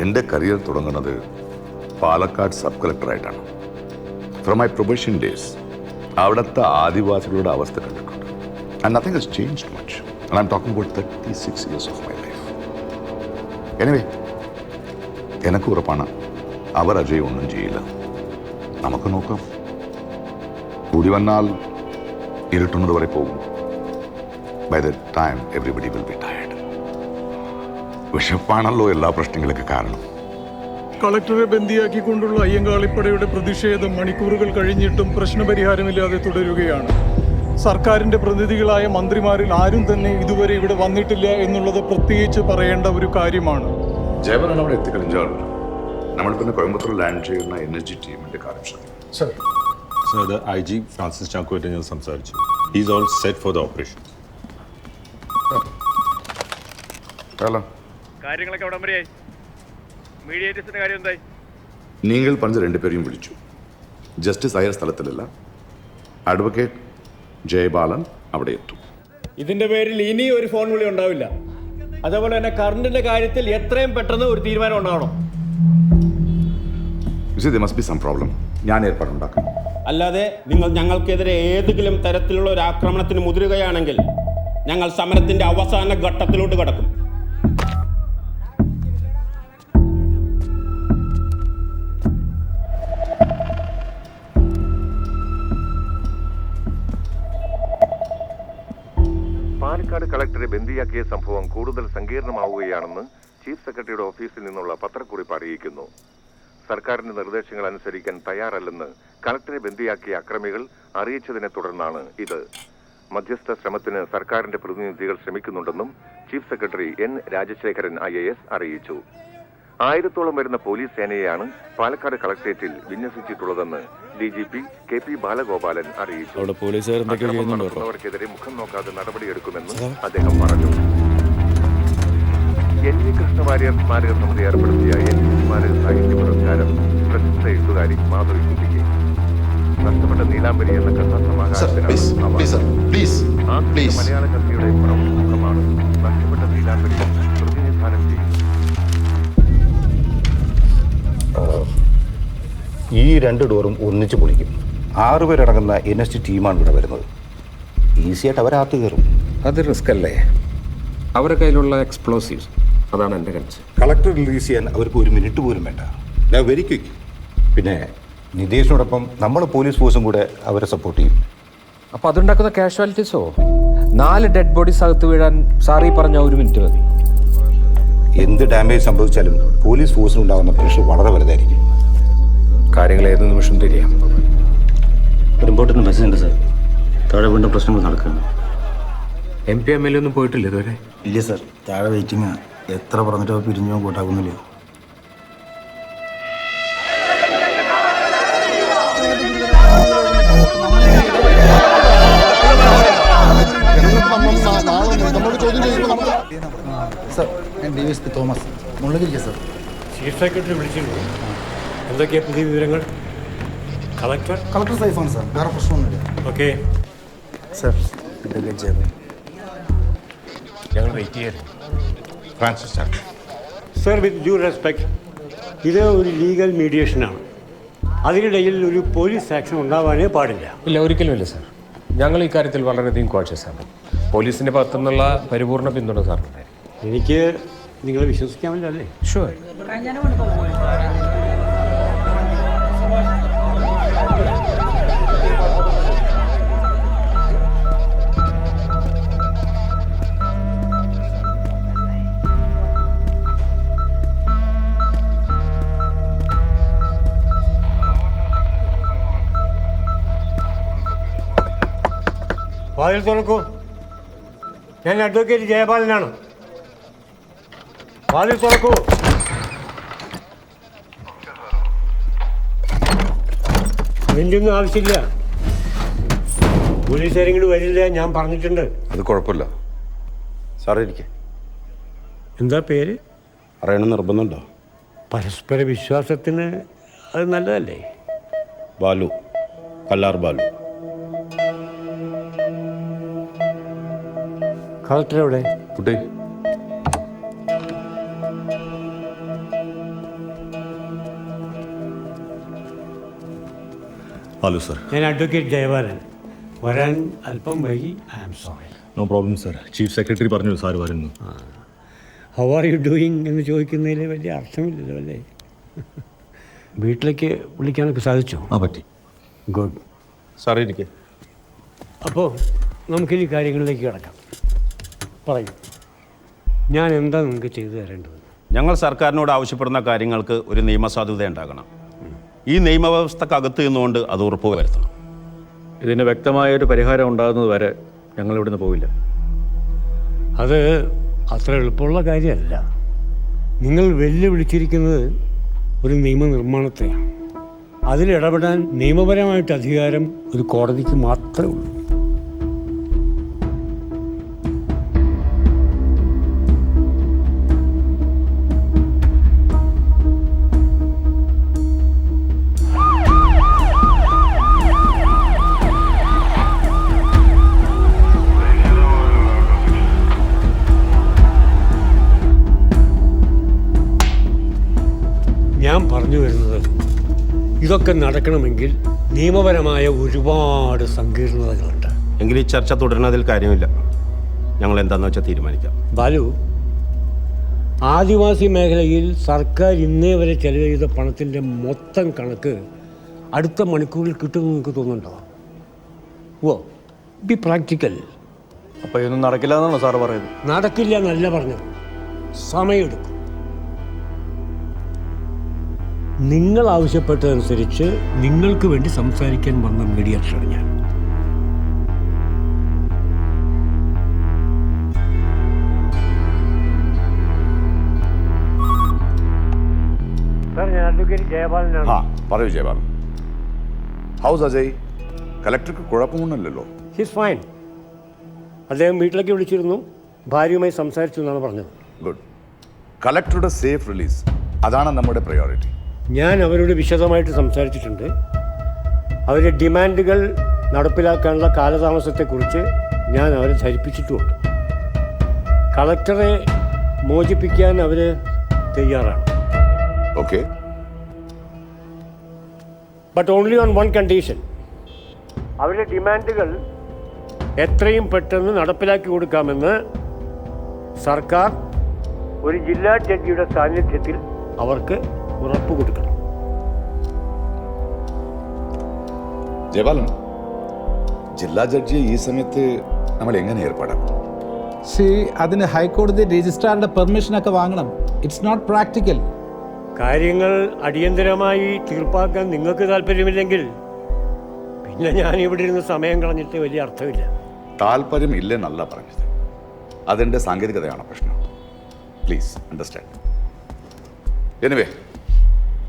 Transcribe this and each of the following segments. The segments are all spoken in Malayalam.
എൻ്റെ കരിയർ തുടങ്ങുന്നത് പാലക്കാട് സബ് കളക്ടറായിട്ടാണ്. ഫ്രം മൈ പ്രൊബേഷൻ ഡേയ്സ് അവിടുത്തെ ആദിവാസികളുടെ അവസ്ഥ കണ്ടിട്ടുണ്ട്. And nothing has changed much. And I'm talking about 36 years of my life. Anyway, എനിക്ക് ഉറപ്പാണ് അവർ അജയ് ഒന്നും ചെയ്യില്ല. നമുക്ക് നോക്കാം. കൂടി വന്നാൽ ഇരുട്ടുന്നത് വരെ പോകും. By the time everybody will be tired. വിശപ്പാണല്ലോ എല്ലാ പ്രശ്നങ്ങൾക്ക് കാരണം. കളക്ടറെ ബന്ദിയാക്കിക്കൊണ്ടുള്ള അയ്യങ്കാളിപ്പടയുടെ പ്രതിഷേധം മണിക്കൂറുകൾ കഴിഞ്ഞിട്ടും പ്രശ്നപരിഹാരമില്ലാതെ തുടരുകയാണ്. സർക്കാരിന്റെ പ്രതിനിധികളായ മന്ത്രിമാരിൽ ആരും തന്നെ ഇതുവരെ ഇവിടെ വന്നിട്ടില്ല എന്നുള്ളത് പ്രത്യേകിച്ച് പറയേണ്ട ഒരു കാര്യമാണ്. ജയവനാണ് അവിടെ എത്തിക്കഴിഞ്ഞാൽ നമ്മൾ പിന്നെ കോയമ്പത്തൂർ ലാൻഡ് ചെയ്യുന്ന NSG ടീമിന്റെ കാര്യം ശ്രദ്ധിക്കും. Sir, the IG Francis Chankuete ഞാൻ സംസാരിച്ചു. He is all set for the operation. കാര്യങ്ങളൊക്കെ അവിടെ വരെയായി. മീഡിയേറ്റേഴ്സിന്റെ കാര്യം എന്തായി? നിങ്ങൾ പറഞ്ഞ രണ്ടുപേരെയും വിളിച്ചു. ജസ്റ്റിസ് അയ്യർ സ്ഥലത്തിലല്ല. അഡ്വക്കേറ്റ് ജയബാലൻ അവിടെ എത്തും. ഇതിന്റെ പേരിൽ ഇനി ഒരു ഫോൺ വിളി ഉണ്ടാവില്ല. അതേപോലെ തന്നെ കറണ്ടിന്റെ കാര്യത്തിൽ എത്രയും പെട്ടെന്ന് ഒരു തീരുമാനം ഉണ്ടാവണം. ഞാൻ ഏർപ്പാടുണ്ടാക്കാം. അല്ലാതെ നിങ്ങൾ ഞങ്ങൾക്കെതിരെ ഏതെങ്കിലും തരത്തിലുള്ള ഒരു ആക്രമണത്തിന് മുതിരുകയാണെങ്കിൽ ഞങ്ങൾ സമരത്തിന്റെ അവസാന ഘട്ടത്തിലോട്ട് കടക്കും. പാലക്കാട് കളക്ടറെ ബന്ദിയാക്കിയ സംഭവം കൂടുതൽ സങ്കീർണമാവുകയാണെന്ന് ചീഫ് സെക്രട്ടറിയുടെ ഓഫീസിൽ നിന്നുള്ള പത്രക്കുറിപ്പ് അറിയിക്കുന്നു. സർക്കാരിന്റെ നിർദ്ദേശങ്ങൾ അനുസരിക്കാൻ തയ്യാറല്ലെന്ന് കളക്ടറെ ബന്ദിയാക്കിയ അക്രമികൾ അറിയിച്ചതിനെ തുടർന്നാണ് ഇത്. മധ്യസ്ഥ ശ്രമത്തിന് സർക്കാരിന്റെ പ്രതിനിധികൾ ശ്രമിക്കുന്നുണ്ടെന്നും chief secretary N. Rajasekharan IAS അറിയിച്ചു. 1000-ഓളം വരുന്ന പോലീസ് സേനയെയാണ് പാലക്കാട് കളക്ടറേറ്റിൽ വിന്യസിച്ചിട്ടുള്ളതെന്ന് DGP KP ബാലഗോപാലൻ അറിയിച്ചു. അക്രമർക്കെതിരെ മുഖം നോക്കാതെ നടപടിയെടുക്കുമെന്ന് അദ്ദേഹം പറഞ്ഞു. NV കൃഷ്ണവാര്യർ സ്മാരക സമിതി ഏർപ്പെടുത്തിയ NV സ്മാരക സാഹിത്യ പുരസ്കാരം പ്രശസ്ത എഴുത്തുകാരി മാധവി കുട്ടിക്ക്. നഷ്ടപ്പെട്ട നീലാംബരി എന്ന കഥാസമാഹാരത്തിനാണ് മലയാള കഥയുടെ പ്രമുഖമാണ് നഷ്ടപ്പെട്ട നീലാംബരി പ്രതിനിധാനം ചെയ്യുന്നത്. ഈ 2 ഡോറും ഒന്നിച്ച് പൊളിക്കും. 6 പേരടങ്ങുന്ന NSG ടീമാണ് ഇവിടെ വരുന്നത്. ഈസിയായിട്ട് അവരകത്ത് കയറും. അത് റിസ്ക് അല്ലേ? അവരുടെ കയ്യിലുള്ള എക്സ്പ്ലോസീവ്സ്, അതാണ് എൻ്റെ കൺസേൺ. കളക്ടർ റിലീസ് ചെയ്യാൻ അവർക്ക് 1 മിനിറ്റ് പോലും വേണ്ട. Very quick. പിന്നെ നിതീഷിനോടൊപ്പം നമ്മൾ പോലീസ് ഫോഴ്സും കൂടെ അവരെ സപ്പോർട്ട് ചെയ്യും. അപ്പോൾ അതുണ്ടാക്കുന്ന കാഷ്വാലിറ്റീസോ? 4 ഡെഡ് ബോഡീസ് അകത്ത് വീഴാൻ സാറി പറഞ്ഞ 1 മിനിറ്റ് മതി. എന്ത് ഡാമേജ് സംഭവിച്ചാലും പോലീസ് ഫോഴ്സിനുണ്ടാകുന്ന പ്രഷർ വളരെ വലുതായിരിക്കും. കാര്യങ്ങൾ ഏത് നിമിഷം തിരിയാം. റിപ്പോർട്ടിന് മെസ്സേജ് ഉണ്ട് സാർ. താഴെ വീണ്ടും പ്രശ്നങ്ങൾ നടക്കുകയാണ്. MP MLA ഒന്നും പോയിട്ടില്ല ഇതുവരെ? ഇല്ല സാർ, താഴെ വെയിറ്റിംഗ്. എത്ര പറഞ്ഞിട്ടോ പിരിഞ്ഞോ കൂട്ടാക്കുന്നില്ല. സർ, ഞാൻ DSP Thomas Mullagirikka sir. Chief secretary വിളിച്ചിരുന്നു. എന്തൊക്കെയാണ് പുതിയ വിവരങ്ങൾ? കളക്ടർ സേഫാണ് സാർ, വേറെ പ്രശ്നമൊന്നുമില്ല. ഓക്കെ സർ, ഞങ്ങൾ വെയിറ്റ് ചെയ്യായിരുന്നു. Francis Chacko. Sir, with due respect, ഇത് ഒരു ലീഗൽ മീഡിയേഷനാണ്. അതിനിടയിൽ ഒരു പോലീസ് ആക്ഷൻ ഉണ്ടാവാനേ പാടില്ല. ഇല്ല, ഒരിക്കലും ഇല്ല സാർ. ഞങ്ങൾ ഈ കാര്യത്തിൽ വളരെയധികം കോൺഷ്യസാണ്. പോലീസിൻ്റെ ഭാഗത്തു നിന്നുള്ള പരിപൂർണ്ണ പിന്തുണ സാറിനുണ്ടായിരുന്നു. എനിക്ക് നിങ്ങളെ വിശ്വസിക്കാമല്ലോ അല്ലേ? ഷുവർ. വാതിൽ തുറക്കൂ. ഞാൻ അഡ്വക്കേറ്റ് ജയപാലനാണ്. വാതിൽ തുറക്കൂ. അതിൻ്റെ ഒന്നും ആവശ്യമില്ല. പോലീസുകാരെങ്കിലും വരില്ല, ഞാൻ പറഞ്ഞിട്ടുണ്ട്. അത് കുഴപ്പമില്ല സാറേ. ഇരിക്കെ. എന്താ പേര്? അറിയണം നിർബന്ധമുണ്ടോ? പരസ്പര വിശ്വാസത്തിന് അത് നല്ലതല്ലേ? ബാലു, കല്ലാർ ബാലു. കളക്ടർ എവിടെ? കുട്ടി, ഹലോ സർ. ഞാൻ അഡ്വക്കേറ്റ് ജയബാലൻ. വരാൻ അല്പം വൈകി. I am sorry. No problem sir. Chief secretary പറഞ്ഞു സാർ വരുന്നു. ഹൗ ആർ യു ഡൂയിങ് എന്ന് ചോദിക്കുന്നതിൽ വലിയ അർത്ഥമില്ലല്ലോ അല്ലേ? വീട്ടിലേക്ക് വിളിക്കാനൊക്കെ സാധിച്ചോ? പറ്റി. ഗുഡ്. സാർ ഇരിക്കെ. അപ്പോൾ നമുക്കിനി കാര്യങ്ങളിലേക്ക് കിടക്കാം. പറയൂ, ഞാൻ എന്താ നിങ്ങൾക്ക് ചെയ്തു തരേണ്ടത്? ഞങ്ങൾ സർക്കാരിനോട് ആവശ്യപ്പെടുന്ന കാര്യങ്ങൾക്ക് ഒരു നിയമസാധുത ഉണ്ടാകണം. ഈ നിയമവ്യവസ്ഥക്കകത്ത് നിന്നുകൊണ്ട് അത് ഉറപ്പുവരുത്തണം. ഇതിന് വ്യക്തമായൊരു പരിഹാരം ഉണ്ടാകുന്നത് വരെ ഞങ്ങൾ ഇവിടുന്ന് പോവില്ല. അത് അത്ര എളുപ്പമുള്ള കാര്യമല്ല. നിങ്ങൾ വെല്ലുവിളിച്ചിരിക്കുന്നത് ഒരു നിയമനിർമ്മാണത്തെയാണ്. അതിലിടപെടാൻ നിയമപരമായിട്ട് അധികാരം ഒരു കോടതിക്ക് മാത്രമേ ഉള്ളൂ. ഞാൻ പറഞ്ഞു വരുന്നത്, ഇതൊക്കെ നടക്കണമെങ്കിൽ നിയമപരമായ ഒരുപാട് സങ്കീർണതകളുണ്ട്. എങ്കിൽ ഈ ചർച്ച തുടരുന്നതിൽ കാര്യമില്ല. ഞങ്ങൾ എന്താണെന്ന് വെച്ചാൽ തീരുമാനിക്കാം. ബാലു, ആദിവാസി മേഖലയിൽ സർക്കാർ ഇന്നേ വരെ ചെലവ് ചെയ്ത പണത്തിൻ്റെ മൊത്തം കണക്ക് അടുത്ത മണിക്കൂറിൽ കിട്ടുമെന്ന് നിങ്ങൾക്ക് തോന്നുന്നുണ്ടോ? ഓ, ബി പ്രാക്ടിക്കൽ. അപ്പോൾ ഇതൊന്നും നടക്കില്ല എന്നാണോ സാറ് പറയുന്നത്? നടക്കില്ല എന്നല്ല പറഞ്ഞത്, സമയമെടുക്കും. നിങ്ങൾ ആവശ്യപ്പെട്ടതനുസരിച്ച് നിങ്ങൾക്ക് വേണ്ടി സംസാരിക്കാൻ വന്ന മീഡിയേറ്ററാണ് ഞാൻ. സാർ, ഞാൻ അഡ്വക്കേറ്റ് ജയപാലനാണ്. പറയൂ ജയപാലൻ. ഹൗസ് അജയ്? കലക്ടർക്ക് കുഴപ്പമൊന്നുമില്ലല്ലോ? His fine. അദ്ദേഹം വീട്ടിലേക്ക് വിളിച്ചിരുന്നു, ഭാര്യയുമായി സംസാരിച്ചു എന്നാണ് പറഞ്ഞത്. ഗുഡ്. കലക്ടറുടെ സേഫ് റിലീസ്, അതാണ് നമ്മുടെ പ്രയോറിറ്റി. ഞാൻ അവരോട് വിശദമായിട്ട് സംസാരിച്ചിട്ടുണ്ട്. അവരുടെ ഡിമാൻഡുകൾ നടപ്പിലാക്കാനുള്ള കാലതാമസത്തെക്കുറിച്ച് ഞാൻ അവരെ ധരിപ്പിച്ചിട്ടുമുണ്ട്. കളക്ടറെ മോചിപ്പിക്കാൻ അവർ തയ്യാറാണ്. Okay. But only on one condition. അവരുടെ ഡിമാൻഡുകൾ എത്രയും പെട്ടെന്ന് നടപ്പിലാക്കി കൊടുക്കാമെന്ന് സർക്കാർ ഒരു ജില്ലാ ജഡ്ജിയുടെ സാന്നിധ്യത്തിൽ അവർക്ക് ഉറപ്പ് കൊടുക്കണം. ജയപാലൻ, ജില്ലാ ജഡ്ജിയെ ഈ സമയത്ത് നമ്മൾ എങ്ങനെ ഏർപ്പാടാക്കും? അതിന് ഹൈക്കോടതി രജിസ്ട്രാറുടെ പെർമിഷനൊക്കെ വാങ്ങണം. It's not practical. കാര്യങ്ങൾ അടിയന്തരമായി തീർപ്പാക്കാൻ നിങ്ങൾക്ക് താല്പര്യമില്ലെങ്കിൽ പിന്നെ ഞാൻ ഇവിടെ ഇരുന്ന് സമയം കളഞ്ഞിട്ട് വലിയ അർത്ഥമില്ല. താല്പര്യം ഇല്ലെന്നല്ല പറഞ്ഞത്, അതിൻ്റെ സാങ്കേതികതയാണ് പ്രശ്നം. Please understand. എനിവേ,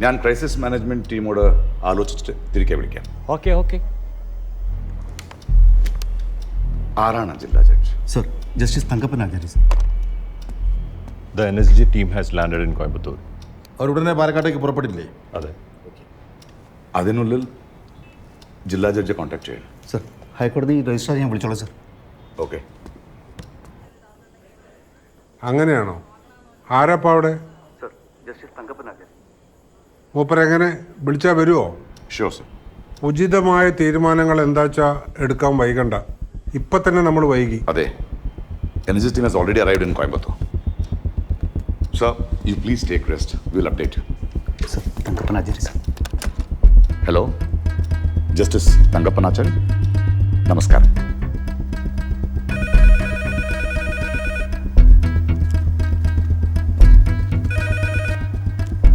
ഞാൻ ക്രൈസിസ് മാനേജ്മെന്റ് ടീമോട് ആലോചിച്ചിട്ട് തിരികെ വിളിക്കാം. Okay okay. ആരാണ് ജില്ലാ judge? Sir, justice Thankappan Acharya sir. The NSG team has landed in Coimbatore. അവർ ഉടനെ പാലക്കാട്ടേക്ക് പുറപ്പെട്ടില്ലേ? അതെ. അതിനുള്ളിൽ ജില്ലാ ജഡ്ജെ കോൺടാക്ട് ചെയ്യണം. സർ, ഹൈക്കോടതി രജിസ്ട്രാർ ഞാൻ വിളിച്ചോളാം സർ. ഓക്കെ. അങ്ങനെയാണോ? ആരാപ്പ അവിടെ? സർ, ജസ്റ്റിസ് തങ്കപ്പൻ ആചാര്യ. മൂപ്പരെങ്ങനെ വിളിച്ചാൽ വരുമോ? Sure sir. ഉചിതമായ തീരുമാനങ്ങൾ എന്താച്ചാ എടുക്കാൻ വൈകണ്ട. ഇപ്പം തന്നെ നമ്മൾ വൈകി. അതെ, NSG team has already arrived in Coimbatore. Sir, you please take rest. We will update you. Sir, Thankappan Acharya sir. Hello, justice Thankappan Acharya. നമസ്കാരം.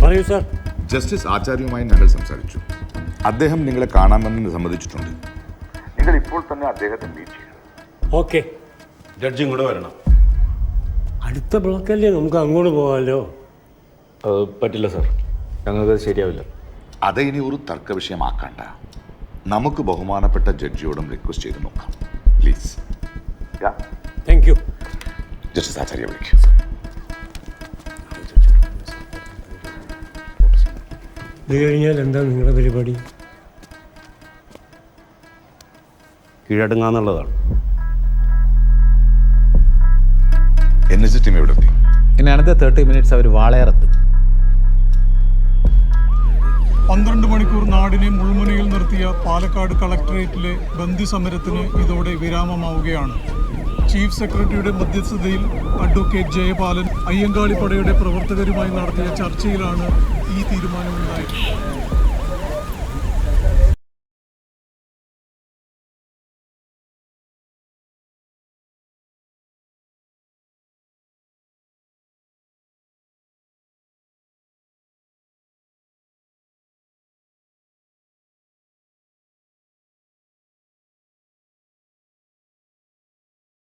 പറയൂ സാർ. ജസ്റ്റിസ് ആചാര്യയുമായി ഞങ്ങൾ സംസാരിച്ചു. അദ്ദേഹം നിങ്ങളെ കാണാമെന്ന് സമ്മതിച്ചിട്ടുണ്ട്. നിങ്ങൾ ഇപ്പോൾ തന്നെ അദ്ദേഹത്തെ മീറ്റ് ചെയ്യണം. ഓക്കെ. ജഡ്ജി ഇങ്ങോട്ട് വരണം. അടുത്ത ബ്ലോക്കല്ലേ, നമുക്ക് അങ്ങോട്ട് പോകാമല്ലോ. പറ്റില്ല സർ, ഞങ്ങൾക്ക് ശരിയാവില്ല. അത് ഇനി ഒരു തർക്ക വിഷയമാക്കണ്ട. നമുക്ക് ബഹുമാനപ്പെട്ട ജഡ്ജിയോടും റിക്വസ്റ്റ് ചെയ്ത് നോക്കാം. പ്ലീസ്. Thank you. ജസ്റ്റിസ് ആചാര്യ വിളിക്കും. ഇത് കഴിഞ്ഞാൽ എന്താ നിങ്ങളുടെ പരിപാടി? കീഴടങ്ങാന്നുള്ളതാണ്. NSG ടീം എവിടെ എത്തി? ഇൻ അനദർ 30 minutes അവർ വാളയാറെത്തും. 12 മണിക്കൂർ നാട് നാടിനെ മുൾമുനയിൽ നിർത്തിയ പാലക്കാട് കളക്ടറേറ്റിലെ ബന്ദി സമരത്തിന് ഇതോടെ വിരാമമാവുകയാണ്. ചീഫ് സെക്രട്ടറിയുടെ മധ്യസ്ഥതയിൽ അഡ്വക്കേറ്റ് ജയപാലൻ അയ്യങ്കാളിപ്പടയുടെ പ്രവർത്തകരുമായി നടത്തിയ ചർച്ചയിലാണ് ഈ തീരുമാനമുണ്ടായത്.